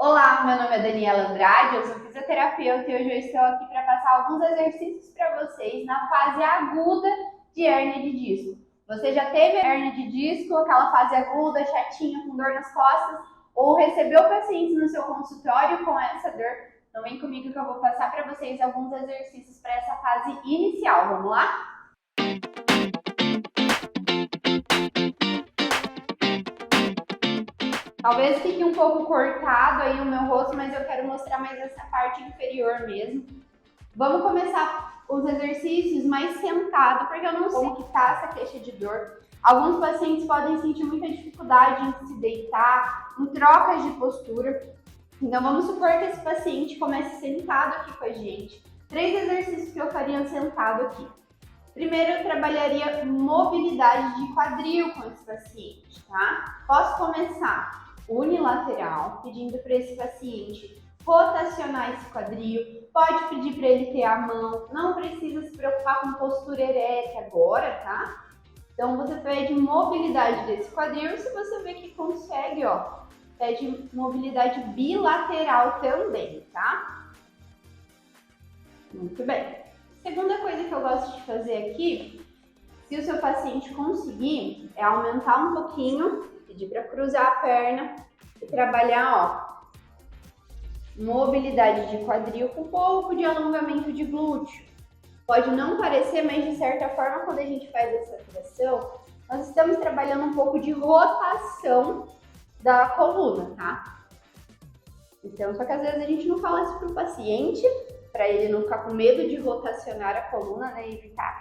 Olá, meu nome é Daniela Andrade, eu sou fisioterapeuta e hoje eu estou aqui para passar alguns exercícios para vocês na fase aguda de hérnia de disco. Você já teve hérnia de disco, aquela fase aguda, chatinha, com dor nas costas, ou recebeu pacientes no seu consultório com essa dor? Então vem comigo que eu vou passar para vocês alguns exercícios para essa fase inicial. Vamos lá? Talvez fique um pouco cortado aí o meu rosto, mas eu quero mostrar mais essa parte inferior mesmo. Vamos começar os exercícios mais sentado, porque eu não sei como que tá essa queixa de dor. Alguns pacientes podem sentir muita dificuldade em se deitar, em trocas de postura. Então vamos supor que esse paciente comece sentado aqui com a gente. 3 exercícios que eu faria sentado aqui. Primeiro, eu trabalharia mobilidade de quadril com esse paciente, tá? Posso começar unilateral, pedindo para esse paciente rotacionar esse quadril. Pode pedir para ele ter a mão, não precisa se preocupar com postura ereta agora, tá? Então, você pede mobilidade desse quadril. Se você vê que consegue, ó, pede mobilidade bilateral também, tá? Muito bem. Segunda coisa que eu gosto de fazer aqui, se o seu paciente conseguir, é aumentar um pouquinho, pedir para cruzar a perna e trabalhar, ó, mobilidade de quadril com um pouco de alongamento de glúteo. Pode não parecer, mas de certa forma, quando a gente faz essa tração, nós estamos trabalhando um pouco de rotação da coluna, tá? Então, só que às vezes a gente não fala isso pro paciente, para ele não ficar com medo de rotacionar a coluna, né, e evitar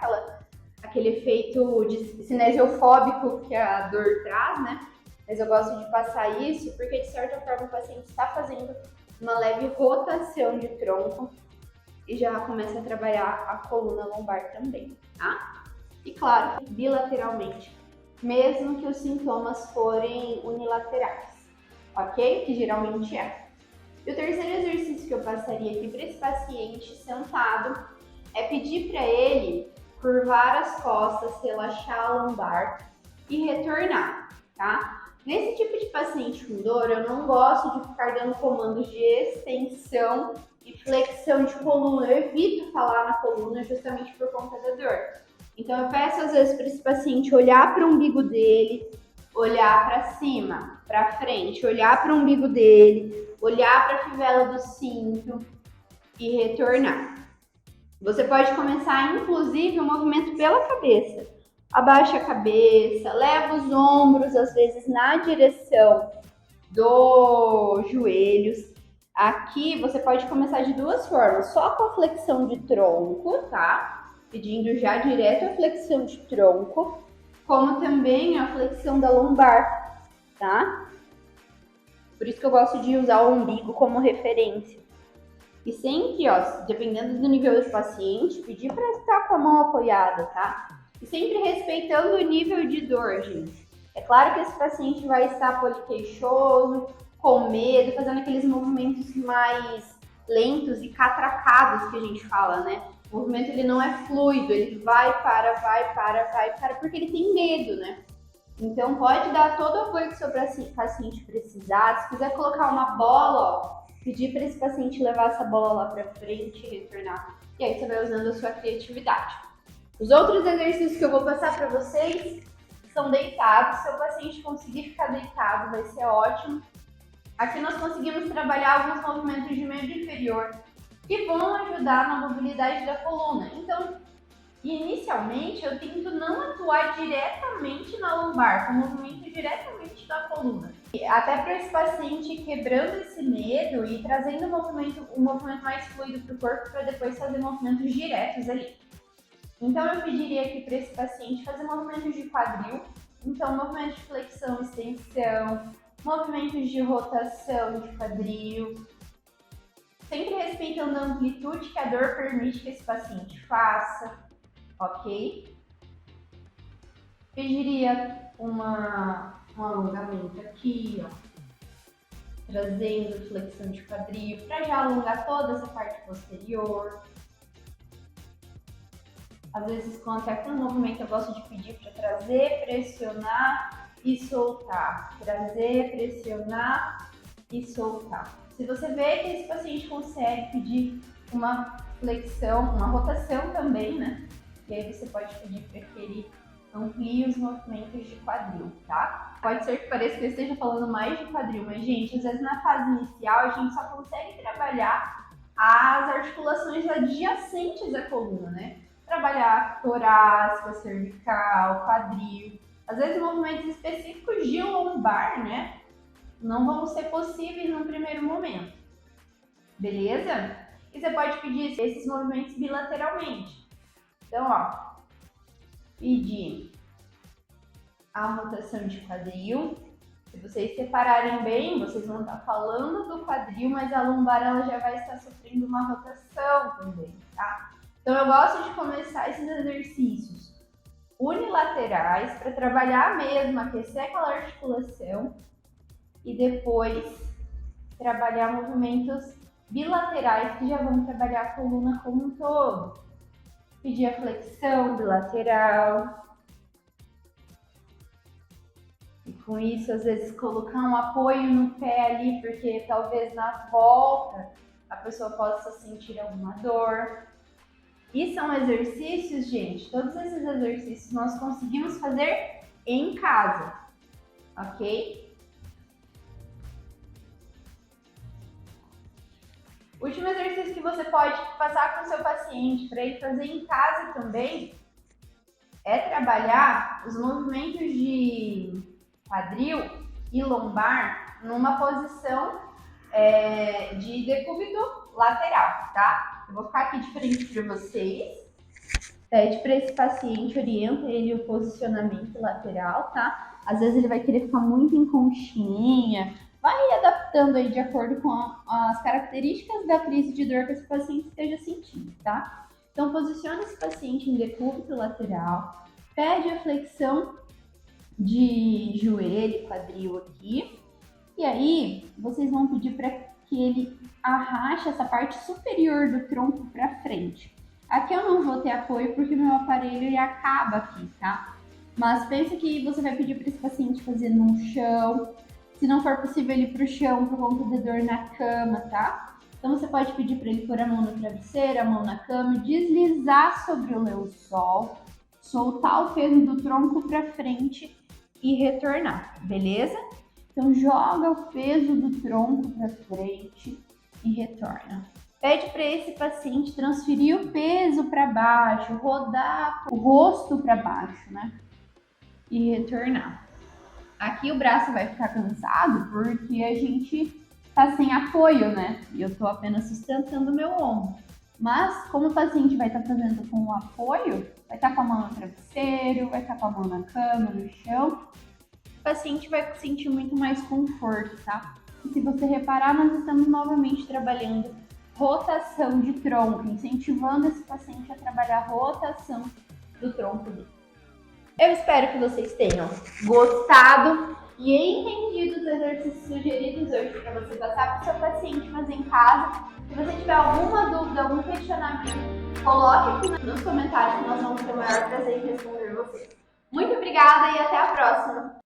aquele efeito de cinesiofóbico que a dor traz, né? Mas eu gosto de passar isso porque, de certa forma, o paciente está fazendo uma leve rotação de tronco e já começa a trabalhar a coluna lombar também, tá? E claro, bilateralmente, mesmo que os sintomas forem unilaterais, ok? Que geralmente é. E o terceiro exercício que eu passaria aqui para esse paciente sentado é pedir para ele curvar as costas, relaxar a lombar e retornar, tá? Nesse tipo de paciente com dor, eu não gosto de ficar dando comandos de extensão e flexão de coluna. Eu evito falar na coluna justamente por conta da dor. Então eu peço às vezes para esse paciente olhar para o umbigo dele, olhar para cima, para frente, olhar para o umbigo dele, olhar para a fivela do cinto e retornar. Você pode começar, inclusive, o movimento pela cabeça. Abaixa a cabeça, leva os ombros, às vezes, na direção dos joelhos. Aqui, você pode começar de 2 formas. Só com a flexão de tronco, tá? Pedindo já direto a flexão de tronco, como também a flexão da lombar, tá? Por isso que eu gosto de usar o umbigo como referência. E sempre, ó, dependendo do nível do paciente, pedir para estar com a mão apoiada, tá? E sempre respeitando o nível de dor, gente. É claro que esse paciente vai estar poliqueixoso, com medo, fazendo aqueles movimentos mais lentos e catracados que a gente fala, né? O movimento ele não é fluido, ele vai, para, porque ele tem medo, né? Então pode dar todo o apoio que o seu paciente precisar. Se quiser colocar uma bola, ó, pedir para esse paciente levar essa bola lá para frente e retornar. E aí você vai usando a sua criatividade. Os outros exercícios que eu vou passar para vocês são deitados. Se o paciente conseguir ficar deitado, vai ser ótimo. Aqui nós conseguimos trabalhar alguns movimentos de membro inferior que vão ajudar na mobilidade da coluna. Então, inicialmente, eu tento não atuar diretamente na lombar, com movimento diretamente da coluna. Até para esse paciente quebrando esse medo e trazendo um movimento mais fluido para o corpo para depois fazer movimentos diretos ali. Então, eu pediria aqui para esse paciente fazer movimentos de quadril, então movimentos de flexão, extensão, movimentos de rotação de quadril, sempre respeitando a amplitude que a dor permite que esse paciente faça. Ok? Pediria um alongamento aqui, ó, trazendo flexão de quadril para já alongar toda essa parte posterior. Às vezes, até com o movimento, eu gosto de pedir para trazer, pressionar e soltar. Trazer, pressionar e soltar. Se você vê que esse paciente consegue pedir uma flexão, uma rotação também, né? E aí você pode pedir para que ele amplie os movimentos de quadril, tá? Pode ser que pareça que eu esteja falando mais de quadril, mas, gente, às vezes na fase inicial a gente só consegue trabalhar as articulações adjacentes à coluna, né? Trabalhar torácica, cervical, quadril. Às vezes movimentos específicos de lombar, né? Não vão ser possíveis no primeiro momento. Beleza? E você pode pedir esses movimentos bilateralmente. Então, ó, pedir a rotação de quadril. Se vocês separarem bem, vocês vão estar falando do quadril, mas a lombar ela já vai estar sofrendo uma rotação também, tá? Então eu gosto de começar esses exercícios unilaterais para trabalhar mesmo, aquecer aquela articulação e depois trabalhar movimentos bilaterais que já vão trabalhar a coluna como um todo. Pedir a flexão bilateral. E com isso, às vezes, colocar um apoio no pé ali, porque talvez na volta a pessoa possa sentir alguma dor. E são exercícios, gente, todos esses exercícios nós conseguimos fazer em casa, ok? O último exercício que você pode passar com o seu paciente para ele fazer em casa também é trabalhar os movimentos de quadril e lombar numa posição de decúbito lateral, tá? Eu vou ficar aqui de frente para vocês. Pede para esse paciente, orienta ele o posicionamento lateral, tá? Às vezes ele vai querer ficar muito em conchinha, vai adaptando aí de acordo com as características da crise de dor que esse paciente esteja sentindo, tá? Então, posiciona esse paciente em decúbito lateral, pede a flexão de joelho, quadril aqui, e aí vocês vão pedir para que ele arraste essa parte superior do tronco para frente. Aqui eu não vou ter apoio porque meu aparelho ele acaba aqui, tá? Mas pensa que você vai pedir para esse paciente fazer no chão. Se não for possível ele ir para o chão por conta de dor na cama, tá? Então você pode pedir para ele pôr a mão no travesseiro, a mão na cama, deslizar sobre o lençol, soltar o peso do tronco para frente e retornar, beleza? Então joga o peso do tronco para frente e retorna. Pede para esse paciente transferir o peso para baixo, rodar o rosto para baixo, né? E retornar. Aqui o braço vai ficar cansado porque a gente tá sem apoio, né? E eu tô apenas sustentando o meu ombro. Mas como o paciente vai estar fazendo com o apoio, vai estar com a mão no travesseiro, vai estar com a mão na cama, no chão, o paciente vai sentir muito mais conforto, tá? E se você reparar, nós estamos novamente trabalhando rotação de tronco, incentivando esse paciente a trabalhar a rotação do tronco dele. Eu espero que vocês tenham gostado e entendido os exercícios sugeridos hoje para você passar para o seu paciente fazer em casa. Se você tiver alguma dúvida, algum questionamento, coloque aqui nos comentários que nós vamos ter o maior prazer em responder vocês. Muito obrigada e até a próxima!